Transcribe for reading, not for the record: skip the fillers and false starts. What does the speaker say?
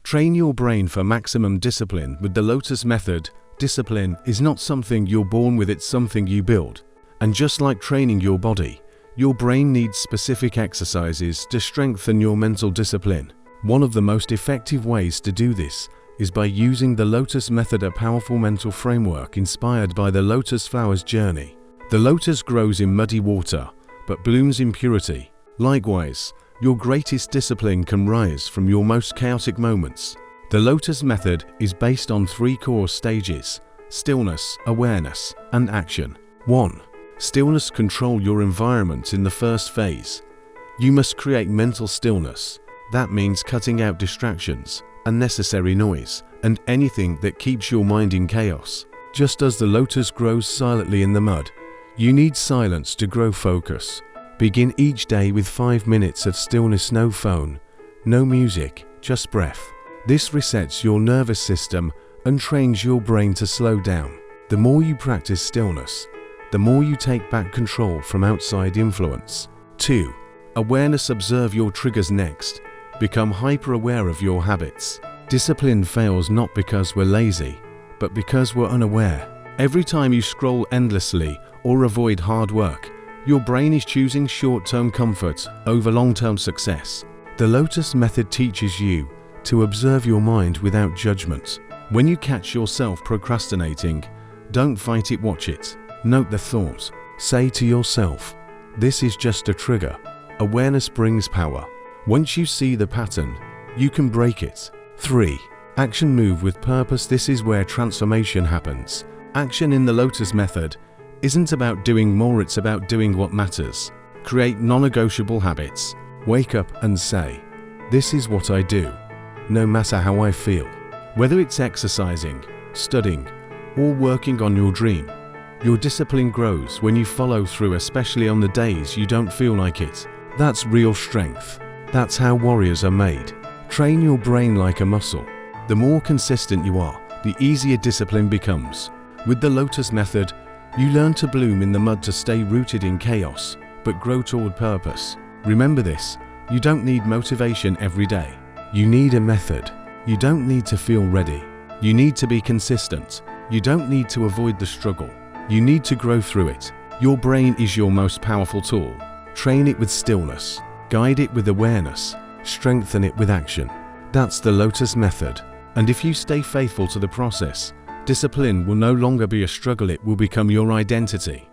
Train your brain for maximum discipline with the Lotus Method. Discipline is not something you're born with, it's something you build. And just like training your body, your brain needs specific exercises to strengthen your mental discipline. One of the most effective ways to do this is by using the Lotus Method, a powerful mental framework inspired by the lotus flower's journey. The lotus grows in muddy water, but blooms in purity. Likewise, your greatest discipline can rise from your most chaotic moments. The Lotus Method is based on 3 core stages: stillness, awareness, and action. 1. Stillness. Control your environment in the first phase. You must create mental stillness. That means cutting out distractions, unnecessary noise, and anything that keeps your mind in chaos. Just as the lotus grows silently in the mud, you need silence to grow focus. Begin each day with 5 minutes of stillness. No phone, no music, just breath. This resets your nervous system and trains your brain to slow down. The more you practice stillness, the more you take back control from outside influence. 2. Awareness. Observe your triggers next. Become hyper-aware of your habits. Discipline fails not because we're lazy, but because we're unaware. Every time you scroll endlessly or avoid hard work, your brain is choosing short-term comfort over long-term success. The Lotus Method teaches you to observe your mind without judgment. When you catch yourself procrastinating, don't fight it, watch it. Note the thought. Say to yourself, "This is just a trigger." Awareness brings power. Once you see the pattern, you can break it. 3. Action. Move with purpose. This is where transformation happens. Action in the Lotus Method isn't about doing more, it's about doing what matters. Create non-negotiable habits. Wake up and say, "This is what I do," no matter how I feel. Whether it's exercising, studying, or working on your dream, your discipline grows when you follow through, especially on the days you don't feel like it. That's real strength. That's how warriors are made. Train your brain like a muscle. The more consistent you are, the easier discipline becomes. With the Lotus Method, you learn to bloom in the mud, to stay rooted in chaos, but grow toward purpose. Remember this, you don't need motivation every day. You need a method. You don't need to feel ready. You need to be consistent. You don't need to avoid the struggle. You need to grow through it. Your brain is your most powerful tool. Train it with stillness. Guide it with awareness. Strengthen it with action. That's the Lotus Method. And if you stay faithful to the process, discipline will no longer be a struggle, it will become your identity.